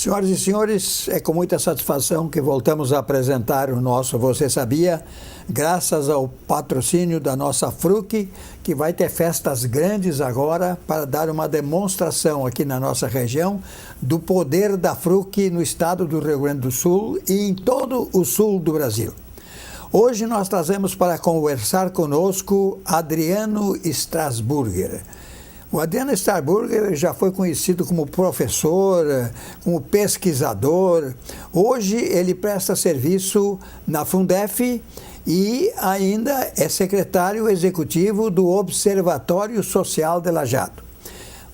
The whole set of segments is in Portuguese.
Senhoras e senhores, é com muita satisfação que voltamos a apresentar o nosso Você Sabia, graças ao patrocínio da nossa Fruc, que vai ter festas grandes agora para dar uma demonstração aqui na nossa região do poder da Fruc no estado do Rio Grande do Sul e em todo o sul do Brasil. Hoje nós trazemos para conversar conosco Adriano Strasburger. O Adriano Strasburger já foi conhecido como professor, como pesquisador. Hoje ele presta serviço na Fundef e ainda é secretário executivo do Observatório Social de Lajeado.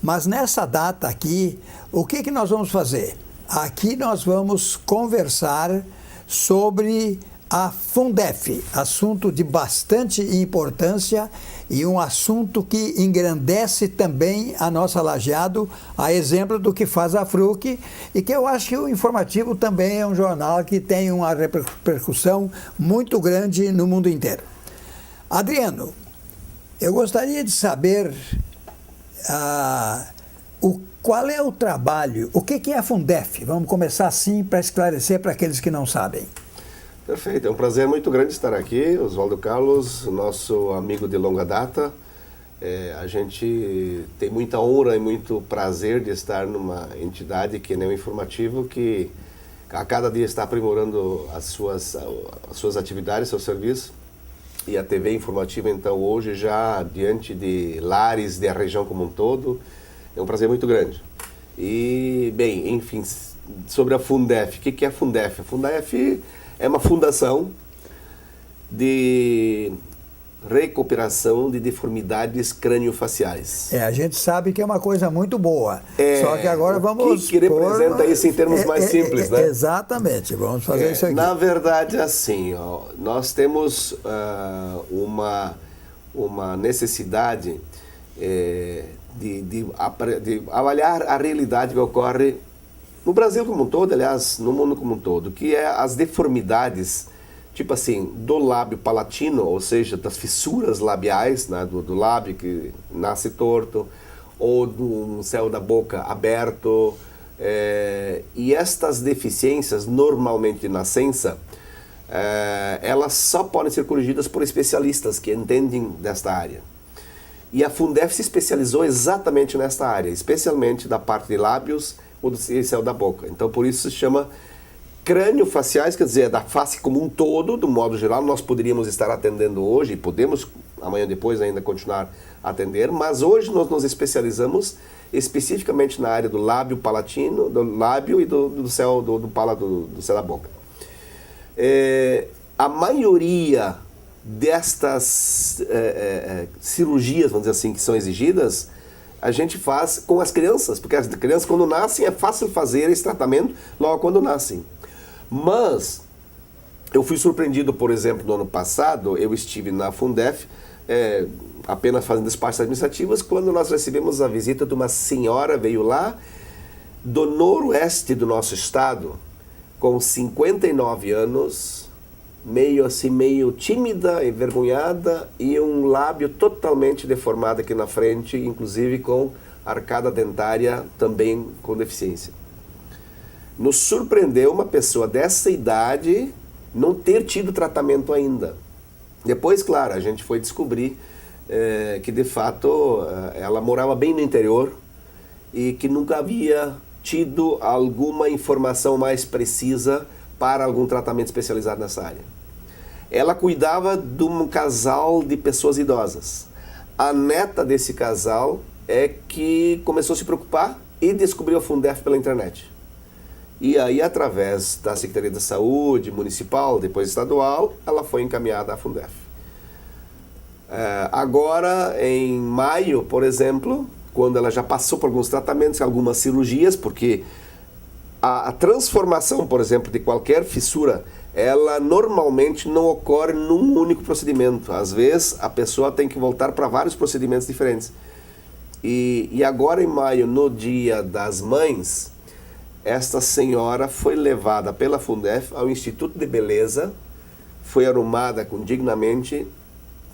Mas nessa data aqui, o que nós vamos fazer? Aqui nós vamos conversar sobre a Fundef, assunto de bastante importância e um assunto que engrandece também a nossa Lajeado, a exemplo do que faz a Fruc, e que eu acho que o Informativo também é um jornal que tem uma repercussão muito grande no mundo inteiro. Adriano, eu gostaria de saber qual é o trabalho, o que é a Fundef? Vamos começar assim para esclarecer para aqueles que não sabem. Perfeito, é um prazer muito grande estar aqui, Oswaldo Carlos, nosso amigo de longa data. A gente tem muita honra e muito prazer de estar numa entidade que nem o Informativo, que a cada dia está aprimorando as suas atividades, seu serviço. E a TV Informativa, então, hoje já diante de lares da região como um todo, é um prazer muito grande. E, bem, enfim, sobre a Fundef, o que é a Fundef? A Fundef é uma fundação de recuperação de deformidades craniofaciais. A gente sabe que é uma coisa muito boa. Só que agora vamos... O que representa isso em termos mais simples, né? Exatamente, vamos fazer isso aqui. Na verdade, assim, nós temos uma necessidade de avaliar a realidade que ocorre no Brasil como um todo, aliás, no mundo como um todo, que é as deformidades, tipo assim, do lábio palatino, ou seja, das fissuras labiais, né, do lábio que nasce torto, ou do céu da boca aberto. E estas deficiências, normalmente de nascença, elas só podem ser corrigidas por especialistas que entendem desta área. E a Fundef se especializou exatamente nesta área, especialmente da parte de lábios ou do céu da boca. Então, por isso se chama crâniofaciais, quer dizer, da face como um todo, do modo geral. Nós poderíamos estar atendendo hoje, e podemos amanhã depois ainda continuar a atender, mas hoje nós nos especializamos especificamente na área do lábio palatino, do lábio e do céu do céu da boca. A maioria destas cirurgias, vamos dizer assim, que são exigidas, a gente faz com as crianças, porque as crianças quando nascem é fácil fazer esse tratamento logo quando nascem. Mas eu fui surpreendido, por exemplo, no ano passado, eu estive na Fundef, apenas fazendo despachos administrativos, quando nós recebemos a visita de uma senhora, veio lá do noroeste do nosso estado, com 59 anos, meio tímida, envergonhada e um lábio totalmente deformado aqui na frente, inclusive com arcada dentária também com deficiência. Nos surpreendeu uma pessoa dessa idade não ter tido tratamento ainda. Depois, claro, a gente foi descobrir que de fato ela morava bem no interior e que nunca havia tido alguma informação mais precisa para algum tratamento especializado nessa área. Ela cuidava de um casal de pessoas idosas. A neta desse casal é que começou a se preocupar e descobriu a Fundef pela internet. E aí, através da Secretaria da Saúde Municipal, depois estadual, ela foi encaminhada à Fundef. Agora, em maio, por exemplo, quando ela já passou por alguns tratamentos, algumas cirurgias, porque a transformação, por exemplo, de qualquer fissura, ela normalmente não ocorre num único procedimento. Às vezes, a pessoa tem que voltar para vários procedimentos diferentes. E agora, em maio, no Dia das Mães, esta senhora foi levada pela Fundef ao Instituto de Beleza, foi arrumada dignamente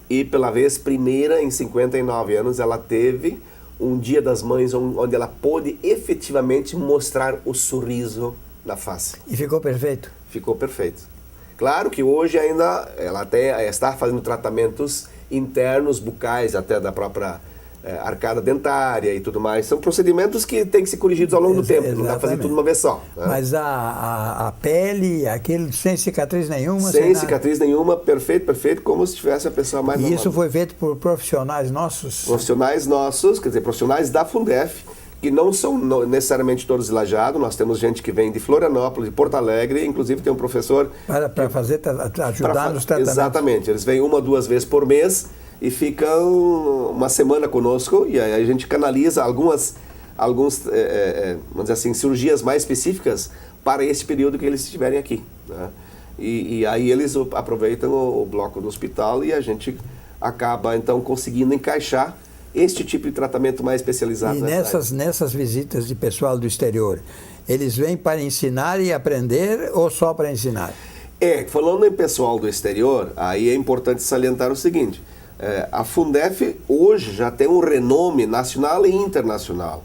e, pela vez primeira, em 59 anos, ela teve um Dia das Mães onde ela pôde efetivamente mostrar o sorriso na face. E ficou perfeito? Ficou perfeito. Claro que hoje ainda ela até está fazendo tratamentos internos, bucais, até da própria arcada dentária e tudo mais. São procedimentos que têm que ser corrigidos ao longo do tempo, não dá para fazer tudo uma vez só. Né? Mas a pele, aquele sem cicatriz nenhuma? Sem cicatriz nenhuma, perfeito, como se tivesse a pessoa mais normal. E isso foi feito por profissionais nossos? Profissionais nossos, quer dizer, profissionais da Fundef, que não são necessariamente todos de Lajeado. Nós temos gente que vem de Florianópolis, de Porto Alegre, inclusive tem um professor... Para fazer, ajudar nos tratamentos. Exatamente, eles vêm 1 ou 2 vezes por mês e ficam uma semana conosco, e aí a gente canaliza alguns, vamos dizer assim, cirurgias mais específicas para esse período que eles estiverem aqui. Né? E aí eles aproveitam o bloco do hospital e a gente acaba então conseguindo encaixar este tipo de tratamento mais especializado. E nessas visitas de pessoal do exterior, eles vêm para ensinar e aprender ou só para ensinar? Falando em pessoal do exterior, aí é importante salientar o seguinte: a Fundef hoje já tem um renome nacional e internacional.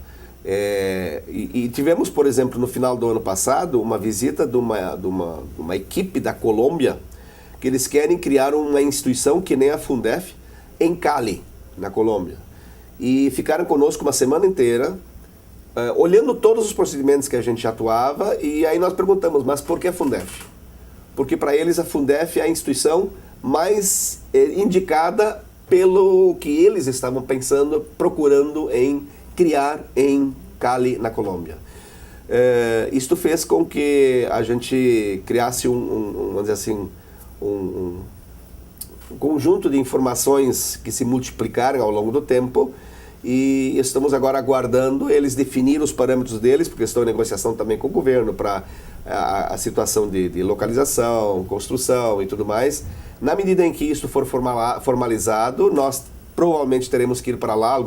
E tivemos, por exemplo, no final do ano passado, uma visita de uma equipe da Colômbia, que eles querem criar uma instituição que nem a Fundef em Cali, na Colômbia. E ficaram conosco uma semana inteira, olhando todos os procedimentos que a gente atuava, e aí nós perguntamos, mas por que a Fundef? Porque para eles a Fundef é a instituição mais indicada pelo que eles estavam pensando, procurando em criar em Cali, na Colômbia. Isto fez com que a gente criasse vamos dizer assim, um conjunto de informações que se multiplicaram ao longo do tempo, e estamos agora aguardando eles definir os parâmetros deles, porque estão em negociação também com o governo para a situação de localização, construção e tudo mais. Na medida em que isso for formalizado, nós provavelmente teremos que ir para lá,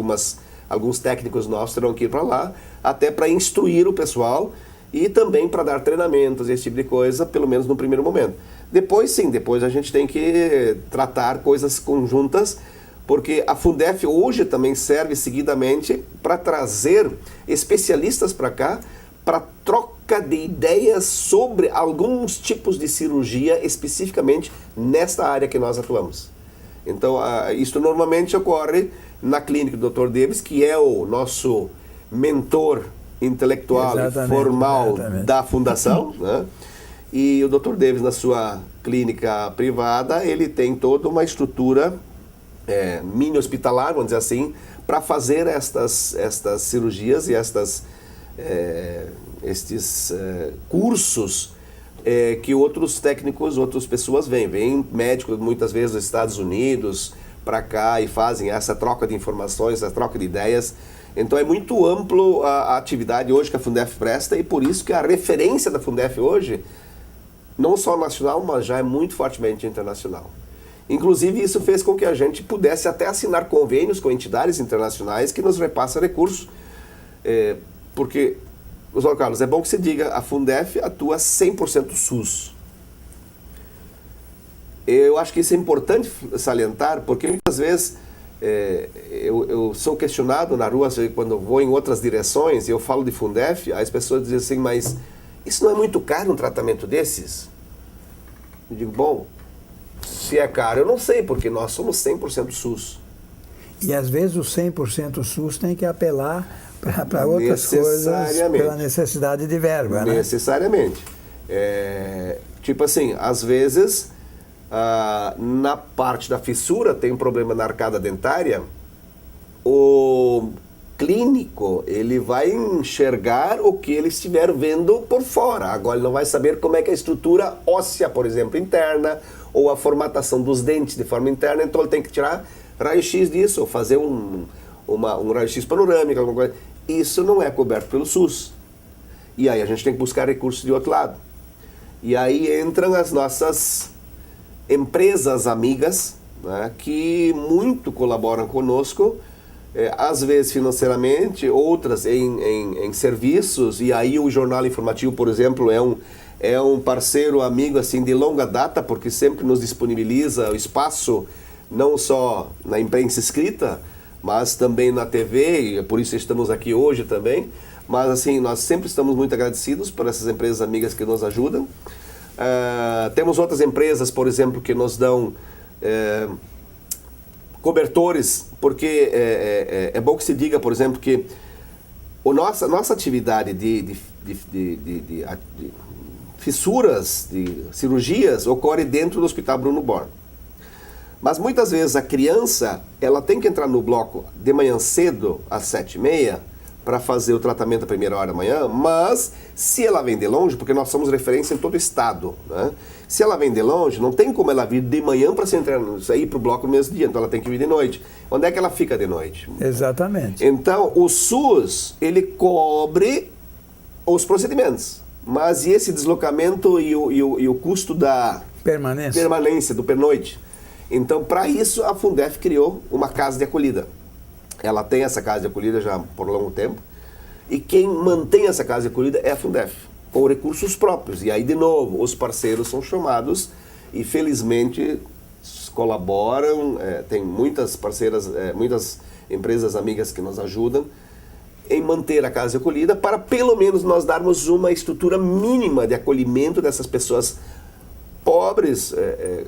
alguns técnicos nossos terão que ir para lá, até para instruir o pessoal e também para dar treinamentos, esse tipo de coisa, pelo menos no primeiro momento. Depois a gente tem que tratar coisas conjuntas, porque a Fundef hoje também serve seguidamente para trazer especialistas para cá, para troca de ideias sobre alguns tipos de cirurgia, especificamente nesta área que nós atuamos. Então, isso normalmente ocorre na clínica do Dr. Davis, que é o nosso mentor intelectual e formal da fundação, né? E o Dr. Davis, na sua clínica privada, ele tem toda uma estrutura mini hospitalar, vamos dizer assim, para fazer estas cirurgias e estes cursos que outros técnicos, outras pessoas vêm. Vêm médicos, muitas vezes, dos Estados Unidos para cá e fazem essa troca de informações, essa troca de ideias. Então é muito amplo a atividade hoje que a Fundef presta, e por isso que a referência da Fundef hoje, não só nacional, mas já é muito fortemente internacional. Inclusive, isso fez com que a gente pudesse até assinar convênios com entidades internacionais que nos repassam recursos. Porque, João Carlos, é bom que se diga, a Fundef atua 100% SUS. Eu acho que isso é importante salientar, porque muitas vezes eu sou questionado na rua, quando eu vou em outras direções e eu falo de Fundef, as pessoas dizem assim, mas isso não é muito caro um tratamento desses? Eu digo, bom, se é caro, eu não sei, porque nós somos 100% SUS. E às vezes o 100% SUS tem que apelar para outras coisas, pela necessidade de verba, né? Necessariamente. Tipo assim, às vezes, na parte da fissura, tem um problema na arcada dentária, o clínico, ele vai enxergar o que ele estiver vendo por fora. Agora, ele não vai saber como é que é a estrutura óssea, por exemplo, interna, ou a formatação dos dentes de forma interna, então ele tem que tirar raio-x disso, ou fazer um raio-x panorâmico, alguma coisa. Isso não é coberto pelo SUS. E aí a gente tem que buscar recursos de outro lado. E aí entram as nossas empresas amigas, né, que muito colaboram conosco, às vezes financeiramente, outras em serviços, e aí o Jornal Informativo, por exemplo, é um parceiro amigo assim de longa data, porque sempre nos disponibiliza o espaço, não só na imprensa escrita, mas também na TV, e por isso estamos aqui hoje também. Mas assim, nós sempre estamos muito agradecidos por essas empresas amigas que nos ajudam. Temos outras empresas, por exemplo, que nos dão cobertores, porque é bom que se diga, por exemplo, que nossa atividade de fissuras, de cirurgias, ocorre dentro do Hospital Bruno Born. Mas muitas vezes a criança, ela tem que entrar no bloco de manhã cedo, às 7h30, para fazer o tratamento a primeira hora da manhã, mas se ela vem de longe, porque nós somos referência em todo o estado, né? Se ela vem de longe, não tem como ela vir de manhã para sair para o bloco no mesmo dia, então ela tem que vir de noite. Onde é que ela fica de noite? Exatamente. Então, o SUS, ele cobre os procedimentos, mas e esse deslocamento e o custo da permanência do pernoite? Então, para isso, a Fundef criou uma casa de acolhida. Ela tem essa casa de acolhida já por longo tempo. E quem mantém essa casa de acolhida é a Fundef, com recursos próprios. E aí, de novo, os parceiros são chamados e, felizmente, colaboram. Tem muitas parceiras, muitas empresas amigas que nos ajudam em manter a casa de acolhida para, pelo menos, nós darmos uma estrutura mínima de acolhimento dessas pessoas pobres,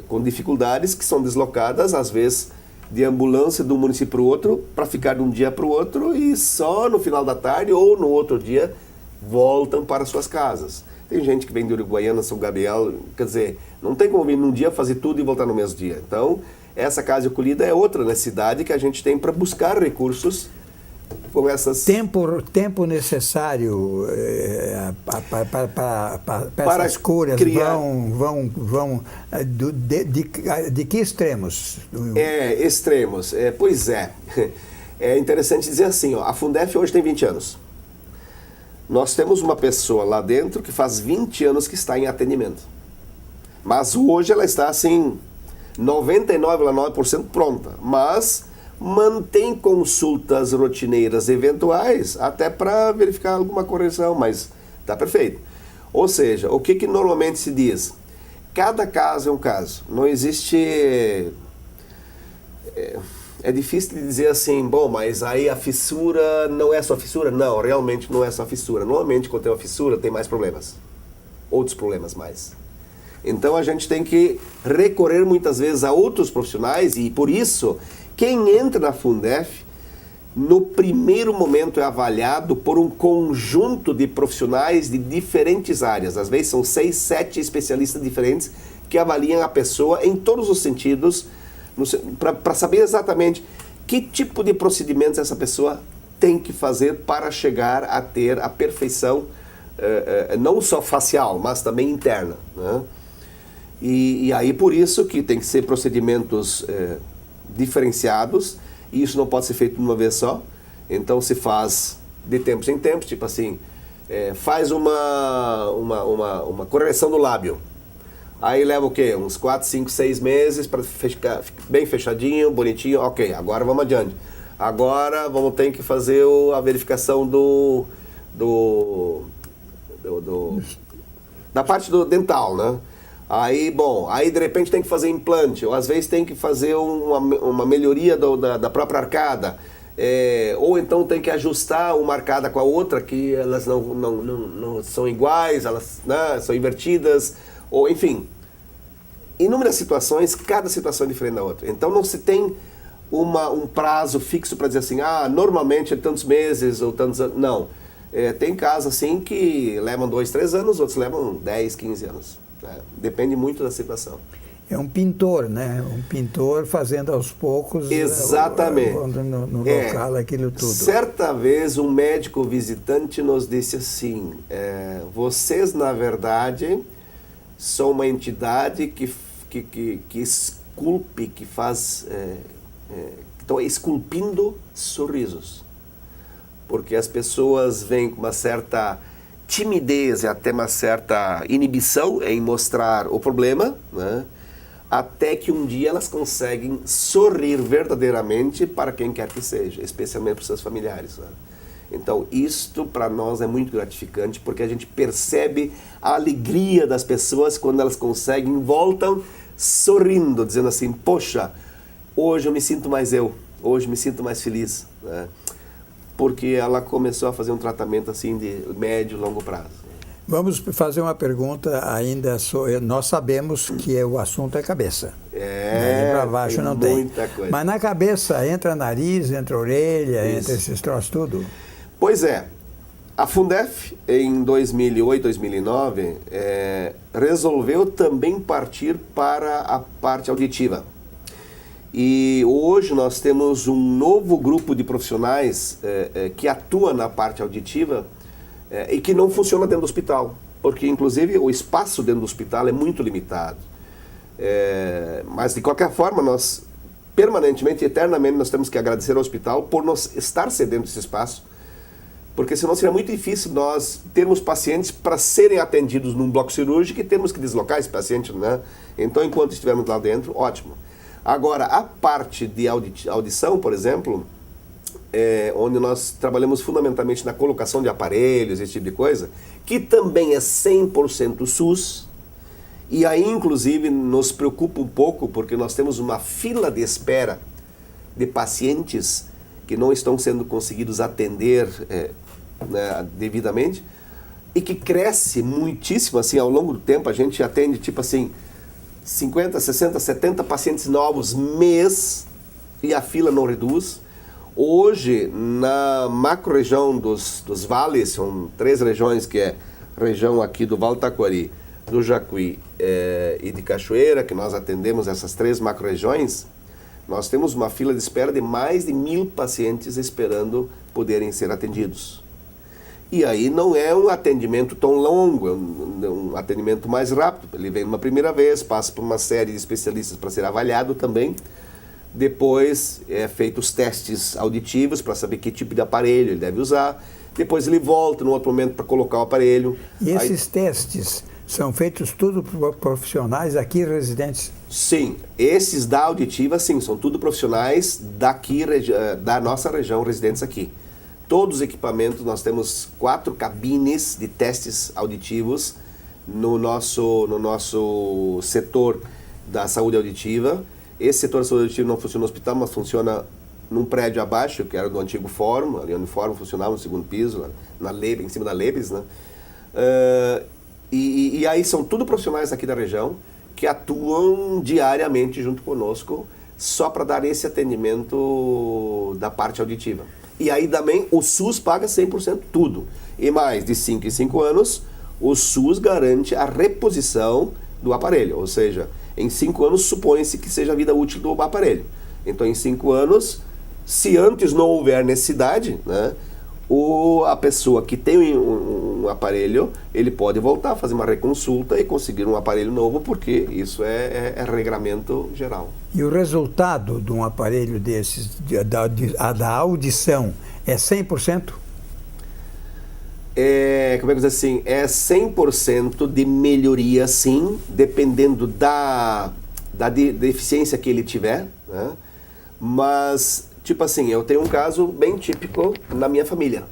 com dificuldades, que são deslocadas, às vezes, de ambulância de um município para o outro, para ficar de um dia para o outro e só no final da tarde ou no outro dia voltam para suas casas. Tem gente que vem de Uruguaiana, São Gabriel, quer dizer, não tem como vir num dia fazer tudo e voltar no mesmo dia. Então, essa casa de acolhida é outra necessidade que a gente tem para buscar recursos com essas... Tempo necessário para essas curas criar... vão de que extremos? Extremos. Pois é. É interessante dizer assim, ó, a Fundef hoje tem 20 anos. Nós temos uma pessoa lá dentro que faz 20 anos que está em atendimento. Mas hoje ela está assim, 99,9% pronta. Mas mantém consultas rotineiras eventuais, até para verificar alguma correção, mas está perfeito. Ou seja, o que normalmente se diz? Cada caso é um caso. Não existe... É difícil de dizer assim, bom, mas aí a fissura não é só fissura? Não, realmente não é só fissura. Normalmente, quando tem uma fissura, tem mais problemas. Outros problemas mais. Então, a gente tem que recorrer muitas vezes a outros profissionais e, por isso, quem entra na Fundef, no primeiro momento é avaliado por um conjunto de profissionais de diferentes áreas. Às vezes são 6, 7 especialistas diferentes que avaliam a pessoa em todos os sentidos, para saber exatamente que tipo de procedimentos essa pessoa tem que fazer para chegar a ter a perfeição, não só facial, mas também interna, né? E aí por isso que tem que ser procedimentos diferenciados, e isso não pode ser feito de uma vez só. Então se faz de tempos em tempos, tipo assim, faz uma correção do lábio. Aí leva o quê? Uns 4, 5, 6 meses para ficar bem fechadinho, bonitinho. Ok, agora vamos adiante. Agora vamos ter que fazer a verificação da parte do dental, né? Aí, bom, aí de repente tem que fazer implante, ou às vezes tem que fazer uma melhoria da própria arcada, ou então tem que ajustar uma arcada com a outra, que elas não são iguais, elas, né, são invertidas, ou enfim, inúmeras situações, cada situação é diferente da outra. Então não se tem um prazo fixo para dizer assim, normalmente é tantos meses ou tantos anos, não. Tem casos assim que levam 2, 3 anos, outros levam 10, 15 anos. Depende muito da situação. É um pintor, né? Um pintor fazendo aos poucos. Exatamente. No local, aquilo tudo. Certa vez um médico visitante nos disse assim, vocês na verdade são uma entidade que esculpe, que faz... estão esculpindo sorrisos. Porque as pessoas vêm com uma certa timidez e até uma certa inibição em mostrar o problema, né? Até que um dia elas conseguem sorrir verdadeiramente para quem quer que seja, especialmente para os seus familiares, né? Então, isto para nós é muito gratificante, porque a gente percebe a alegria das pessoas quando elas conseguem, voltam sorrindo, dizendo assim, poxa, hoje eu me sinto mais eu. Hoje me sinto mais feliz, né? Porque ela começou a fazer um tratamento assim de médio e longo prazo. Vamos fazer uma pergunta ainda. Nós sabemos que o assunto é cabeça. Para baixo não tem. Muita coisa. Mas na cabeça entra nariz, entra orelha, entra esses troços tudo? Pois é. A Fundef, em 2008, 2009, resolveu também partir para a parte auditiva. E hoje nós temos um novo grupo de profissionais que atua na parte auditiva e que não funciona dentro do hospital, porque inclusive o espaço dentro do hospital é muito limitado. Mas de qualquer forma, nós permanentemente, eternamente, nós temos que agradecer ao hospital por nos estar cedendo esse espaço, porque senão seria muito difícil nós termos pacientes para serem atendidos num bloco cirúrgico e temos que deslocar esse paciente, né? Então, enquanto estivermos lá dentro, ótimo. Agora, a parte de audição, por exemplo, onde nós trabalhamos fundamentalmente na colocação de aparelhos, esse tipo de coisa, que também é 100% SUS, e aí, inclusive, nos preocupa um pouco, porque nós temos uma fila de espera de pacientes que não estão sendo conseguidos atender né, devidamente, e que cresce muitíssimo, assim, ao longo do tempo. A gente atende, tipo assim, 50, 60, 70 pacientes novos mês, e a fila não reduz. Hoje, na macro-região dos vales, são 3 regiões, que é a região aqui do Vale do Taquari, do Jacuí e de Cachoeira, que nós atendemos essas 3 macro-regiões, nós temos uma fila de espera de mais de 1.000 pacientes esperando poderem ser atendidos. E aí não é um atendimento tão longo, é um atendimento mais rápido. Ele vem uma primeira vez, passa por uma série de especialistas para ser avaliado também. Depois é feito os testes auditivos para saber que tipo de aparelho ele deve usar. Depois ele volta no outro momento para colocar o aparelho. E esses testes são feitos tudo por profissionais aqui residentes? Sim, esses da auditiva, sim, são tudo profissionais daqui, da nossa região, residentes aqui. Todos os equipamentos, nós temos 4 cabines de testes auditivos no nosso setor da saúde auditiva. Esse setor da saúde auditiva não funciona no hospital, mas funciona num prédio abaixo, que era do antigo fórum, ali onde o fórum funcionava no 2º piso, em cima da Lebes, né? E aí são tudo profissionais aqui da região que atuam diariamente junto conosco só para dar esse atendimento da parte auditiva. E aí também o SUS paga 100% tudo. E mais de 5 em 5 anos, o SUS garante a reposição do aparelho. Ou seja, em 5 anos supõe-se que seja a vida útil do aparelho. Então em 5 anos, se antes não houver necessidade, né, a pessoa que tem um aparelho, ele pode voltar a fazer uma reconsulta e conseguir um aparelho novo, porque isso é regramento geral. E o resultado de um aparelho desses, da audição, é 100%? Como é que diz assim? É 100% de melhoria, sim, dependendo da deficiência que ele tiver, né? Mas, tipo assim, eu tenho um caso bem típico na minha família.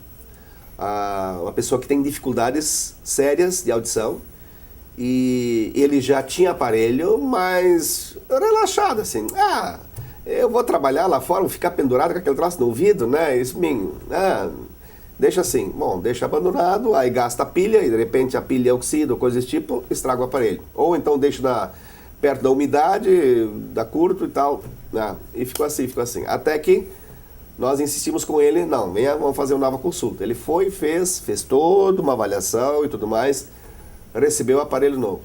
Uma pessoa que tem dificuldades sérias de audição, e ele já tinha aparelho, mas relaxado, assim. Eu vou trabalhar lá fora, vou ficar pendurado com aquele troço no ouvido, né? Isso deixa assim. Bom, deixa abandonado, aí gasta a pilha, e de repente a pilha oxida ou coisa desse tipo, estraga o aparelho. Ou então deixa perto da umidade, dá curto e tal, né? E ficou assim. Até que nós insistimos com ele, não, vamos fazer uma nova consulta. Ele foi, fez toda uma avaliação e tudo mais, recebeu o aparelho novo.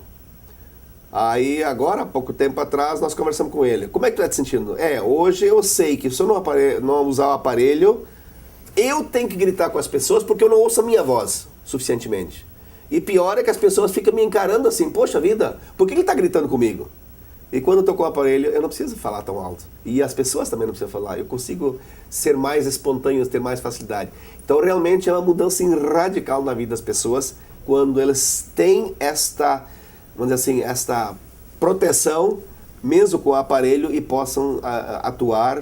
Aí agora, há pouco tempo atrás, nós conversamos com ele. Como é que tu está te sentindo? Hoje eu sei que se eu não usar o aparelho, eu tenho que gritar com as pessoas porque eu não ouço a minha voz suficientemente. E pior é que as pessoas ficam me encarando assim, poxa vida, por que ele está gritando comigo? E quando eu estou com o aparelho, eu não preciso falar tão alto. E as pessoas também não precisam falar. Eu consigo ser mais espontâneo, ter mais facilidade. Então, realmente, é uma mudança radical na vida das pessoas quando elas têm esta, vamos dizer assim, esta proteção, mesmo com o aparelho, e possam atuar,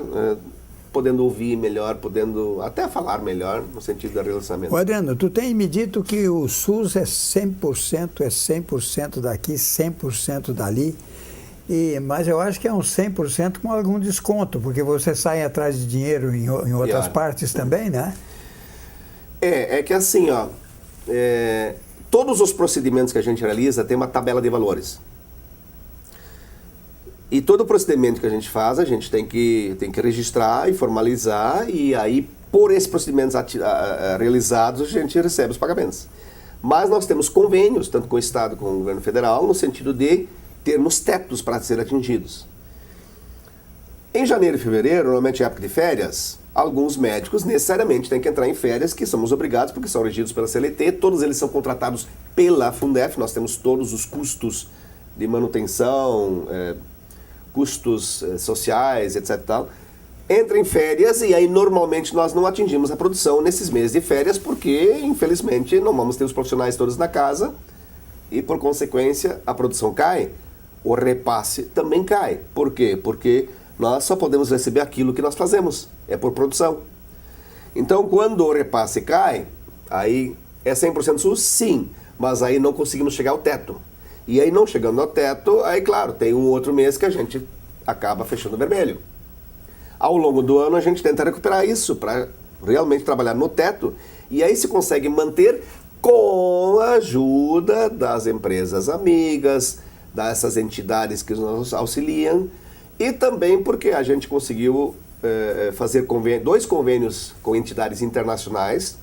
podendo ouvir melhor, podendo até falar melhor, no sentido do relacionamento. Adriano, tu tem me dito que o SUS é 100% daqui, 100% dali. Mas eu acho que é uns 100% com algum desconto, porque você sai atrás de dinheiro em outras partes também, né? É que assim, ó, todos os procedimentos que a gente realiza tem uma tabela de valores. E todo procedimento que a gente faz, a gente tem que registrar e formalizar, e aí, por esses procedimentos realizados, a gente recebe os pagamentos. Mas nós temos convênios, tanto com o Estado como com o governo federal, no sentido de termos tetos para ser atingidos. Em janeiro e fevereiro, normalmente é época de férias, alguns médicos necessariamente têm que entrar em férias, que somos obrigados, porque são regidos pela CLT, todos eles são contratados pela Fundef, nós temos todos os custos de manutenção, custos sociais, etc. Tal. Entra em férias e aí normalmente nós não atingimos a produção nesses meses de férias, porque infelizmente não vamos ter os profissionais todos na casa e por consequência a produção cai. O repasse também cai. Por quê? Porque nós só podemos receber aquilo que nós fazemos, é por produção. Então, quando o repasse cai, aí é 100% SUS? Sim, mas aí não conseguimos chegar ao teto. E aí, não chegando ao teto, aí, claro, tem um outro mês que a gente acaba fechando vermelho. Ao longo do ano, a gente tenta recuperar isso para realmente trabalhar no teto, e aí se consegue manter com a ajuda das empresas amigas, dessas entidades que nos auxiliam, e também porque a gente conseguiu fazer dois convênios com entidades internacionais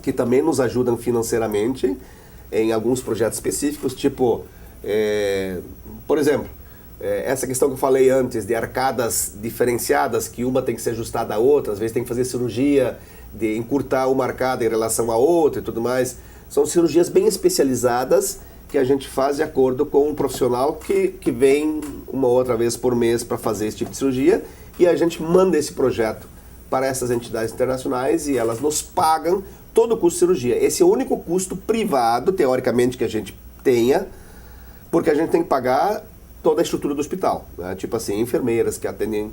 que também nos ajudam financeiramente em alguns projetos específicos, tipo, por exemplo, essa questão que eu falei antes de arcadas diferenciadas, que uma tem que ser ajustada à outra, às vezes tem que fazer cirurgia de encurtar uma arcada em relação à outra e tudo mais. São cirurgias bem especializadas que a gente faz de acordo com um profissional que vem uma outra vez por mês para fazer esse tipo de cirurgia, e a gente manda esse projeto para essas entidades internacionais e elas nos pagam todo o custo de cirurgia. Esse é o único custo privado, teoricamente, que a gente tenha, porque a gente tem que pagar toda a estrutura do hospital, né? Tipo assim, enfermeiras que atendem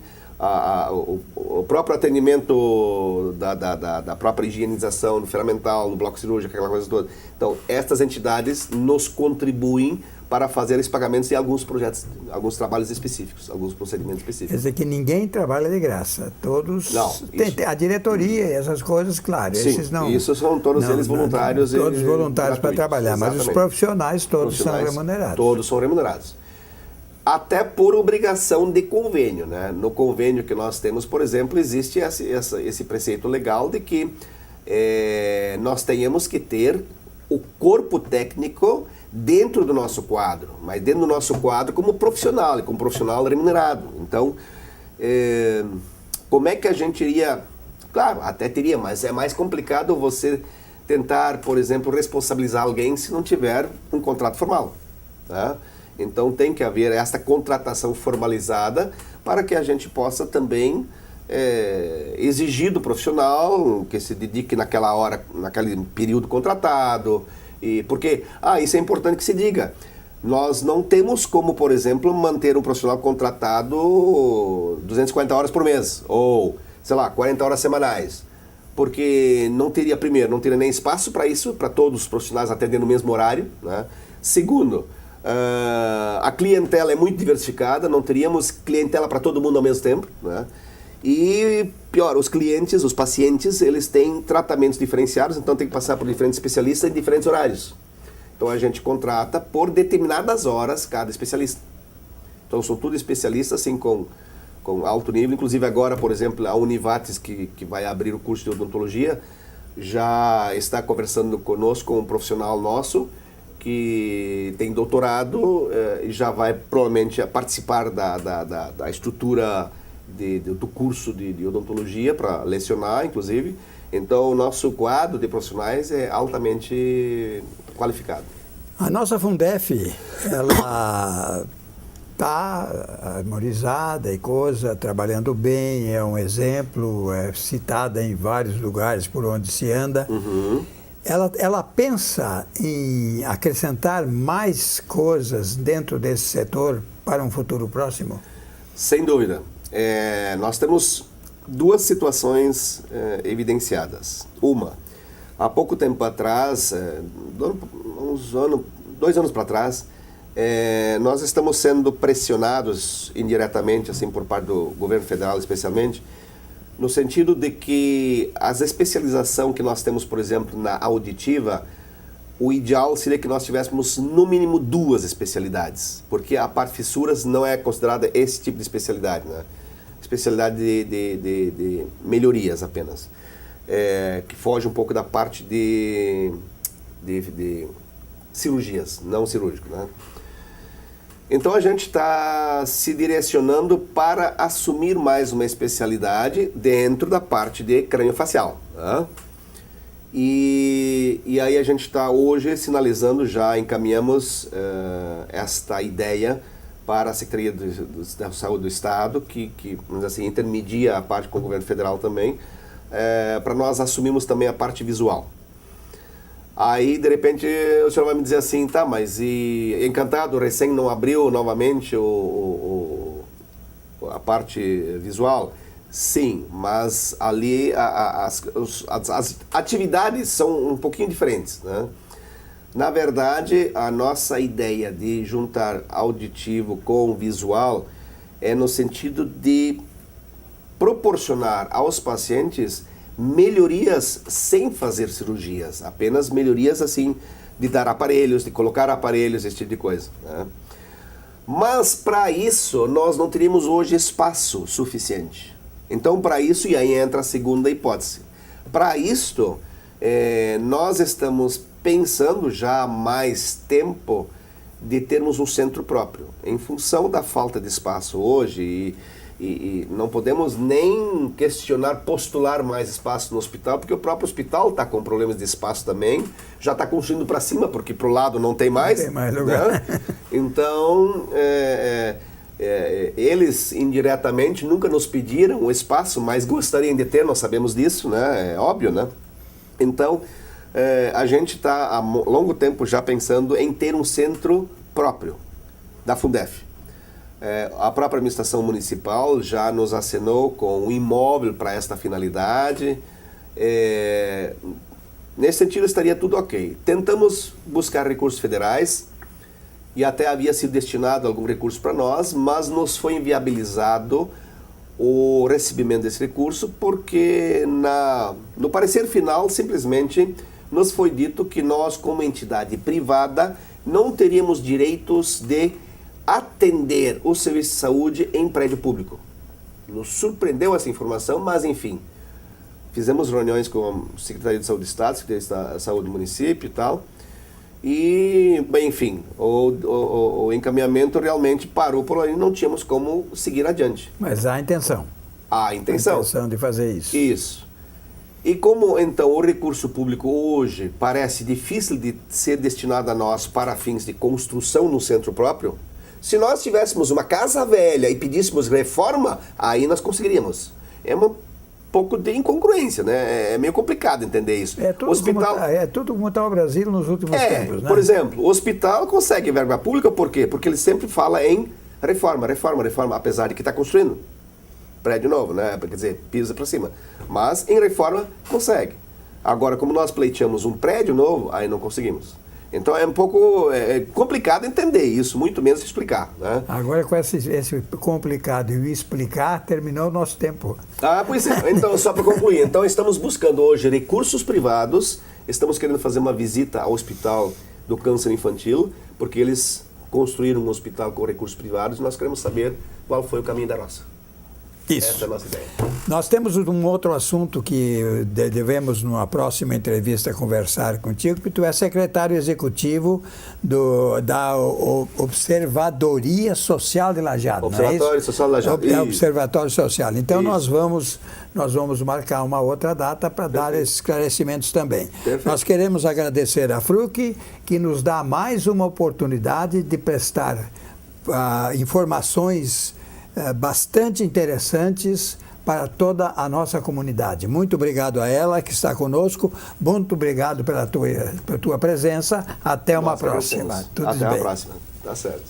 o próprio atendimento da própria higienização do ferramental, no bloco cirúrgico, aquela coisa toda. Então, estas entidades nos contribuem para fazer esses pagamentos em alguns projetos, alguns trabalhos específicos, alguns procedimentos específicos. Quer dizer que ninguém trabalha de graça, todos... Não, tem a diretoria e essas coisas, claro, sim, esses não... isso são todos eles voluntários. Todos voluntários para trabalhar, exatamente. Mas os profissionais todos são remunerados. Todos são remunerados. Até por obrigação de convênio, né? No convênio que nós temos, por exemplo, existe esse preceito legal de que nós tenhamos que ter o corpo técnico dentro do nosso quadro, mas dentro do nosso quadro como profissional, e como profissional remunerado. Então, como é que a gente iria... Claro, até teria, mas é mais complicado você tentar, por exemplo, responsabilizar alguém se não tiver um contrato formal, tá? Então tem que haver esta contratação formalizada para que a gente possa também exigir do profissional que se dedique naquela hora, naquele período contratado. E porque, isso é importante que se diga, nós não temos como, por exemplo, manter um profissional contratado 240 horas por mês, ou, sei lá, 40 horas semanais, porque não teria nem espaço para isso, para todos os profissionais atendendo no mesmo horário, né? Segundo, a clientela é muito diversificada, não teríamos clientela para todo mundo ao mesmo tempo, né? E pior, os clientes, os pacientes, eles têm tratamentos diferenciados, então tem que passar por diferentes especialistas em diferentes horários. Então a gente contrata por determinadas horas cada especialista. Então são todos especialistas assim com alto nível, inclusive agora, por exemplo, a Univates, que vai abrir o curso de odontologia, já está conversando conosco com um profissional nosso que tem doutorado e já vai provavelmente participar da estrutura do curso de odontologia para lecionar, inclusive. Então, o nosso quadro de profissionais é altamente qualificado. A nossa Fundef, ela está harmonizada e coisa, trabalhando bem, é um exemplo, é citada em vários lugares por onde se anda. Uhum. Ela pensa em acrescentar mais coisas dentro desse setor para um futuro próximo? Sem dúvida. Nós temos duas situações evidenciadas. Uma, há pouco tempo atrás, 2 anos para trás, nós estamos sendo pressionados indiretamente, assim, por parte do governo federal, especialmente, no sentido de que as especializações que nós temos, por exemplo, na auditiva, o ideal seria que nós tivéssemos no mínimo 2 especialidades, porque a parte fissuras não é considerada esse tipo de especialidade, né? Especialidade de melhorias apenas, que foge um pouco da parte de cirurgias, não cirúrgico, né? Então a gente está se direcionando para assumir mais uma especialidade dentro da parte de crâniofacial, né? E aí a gente está hoje sinalizando, já encaminhamos esta ideia para a Secretaria da Saúde do Estado, que vamos dizer assim, intermedia a parte com o governo federal também, para nós assumirmos também a parte visual. Aí, de repente, o senhor vai me dizer assim, tá, mas e Encantado recém não abriu novamente a parte visual? Sim, mas ali as atividades são um pouquinho diferentes, né? Na verdade, a nossa ideia de juntar auditivo com visual é no sentido de proporcionar aos pacientes melhorias sem fazer cirurgias, apenas melhorias assim, de dar aparelhos, de colocar aparelhos, esse tipo de coisa, né? Mas para isso nós não teríamos hoje espaço suficiente. Então para isso, e aí entra a segunda hipótese, para isto nós estamos pensando já há mais tempo de termos um centro próprio, em função da falta de espaço hoje e não podemos nem questionar, postular mais espaço no hospital, porque o próprio hospital está com problemas de espaço também, já está construindo para cima, porque para o lado não tem mais. Não tem mais lugar. Né? Então, eles indiretamente nunca nos pediram o espaço, mas gostariam de ter, nós sabemos disso, né? É óbvio, né? Então, a gente está há longo tempo já pensando em ter um centro próprio da Fundef. A própria administração municipal já nos acenou com um imóvel para esta finalidade. Nesse sentido, estaria tudo ok. Tentamos buscar recursos federais e até havia sido destinado algum recurso para nós, mas nos foi inviabilizado o recebimento desse recurso porque no parecer final, simplesmente, nos foi dito que nós, como entidade privada, não teríamos direitos de atender o serviço de saúde em prédio público. Nos surpreendeu essa informação, mas enfim, fizemos reuniões com a Secretaria de Saúde do Estado, Secretaria de Saúde do município e tal, e, bem, enfim, o encaminhamento realmente parou por ali, não tínhamos como seguir adiante. Mas há a intenção. Há a intenção. A intenção de fazer isso. Isso. E como, então, o recurso público hoje parece difícil de ser destinado a nós para fins de construção no centro próprio, se nós tivéssemos uma casa velha e pedíssemos reforma, aí nós conseguiríamos. É um pouco de incongruência, né? É meio complicado entender isso. Tudo como está o Brasil nos últimos tempos, né? Por exemplo, o hospital consegue verba pública, por quê? Porque ele sempre fala em reforma, apesar de que está construindo prédio novo, né? Quer dizer, pisa para cima. Mas em reforma consegue. Agora, como nós pleiteamos um prédio novo, aí não conseguimos. Então é um pouco complicado entender isso, muito menos explicar, né? Agora com esse complicado e explicar, terminou o nosso tempo. Pois é. Então, só para concluir, então estamos buscando hoje recursos privados, estamos querendo fazer uma visita ao Hospital do Câncer Infantil, porque eles construíram um hospital com recursos privados e nós queremos saber qual foi o caminho da nossa. Isso. Essa é a nossa ideia. Nós temos um outro assunto que devemos, numa próxima entrevista, conversar contigo, porque tu é secretário executivo da Observadoria Social de Lajeado. Observatório Social de Lajeado. Observatório Social. Então nós vamos marcar uma outra data para dar esses esclarecimentos também. Perfeito. Nós queremos agradecer à FRUC, que nos dá mais uma oportunidade de prestar informações bastante interessantes para toda a nossa comunidade. Muito obrigado a ela que está conosco, muito obrigado pela tua presença. Até uma próxima. Até a próxima. Tá certo.